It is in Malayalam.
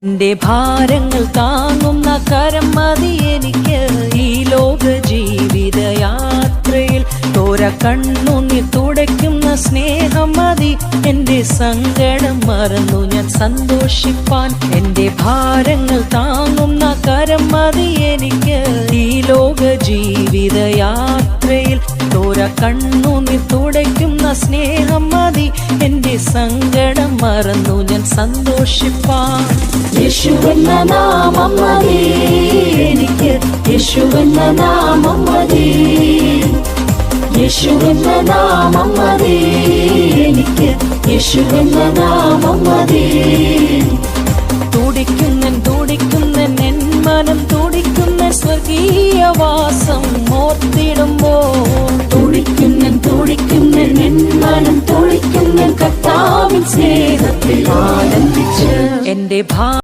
എന്റെ ഭാരങ്ങൾ താങ്ങുന്ന കരം മതി എനിക്ക് ഈ ലോക ജീവിത യാത്രയിൽ. തോര കണ്ണുനീർ തുടയ്ക്കുന്ന സ്നേഹം മതി എന്റെ സങ്കടം മറന്നു ഞാൻ സന്തോഷിപ്പാൻ. എന്റെ ഭാരങ്ങൾ താങ്ങുന്ന കരം മതി എനിക്ക് ഈ ലോക ജീവിത യാത്രയിൽ. തോര കണ്ണുനീർ തുടയ്ക്കുന്ന സ്നേഹം മതി എന്റെ സങ്കടം മറന്നു ഞാൻ സന്തോഷിപ്പാൻ. യേശുവെന്ന നാമം മതി എനിക്ക്, യേശുവെന്ന നാമം മതി, യേശുവെന്ന നാമം മതി എനിക്ക്, യേശുവെന്ന നാമം മതി. തുടിക്കുന്നൻ എൻ മനം തുടിക്കുന്ന സ്വർഗീയവാസം ഓർത്തിടുമ്പോൾ. തുടിക്കുന്നൻ എൻ മനം തുടിക്കുന്ന കർത്താവിൻ സ്നേഹത്തിൽ ആനന്ദിച്ച് എന്റെ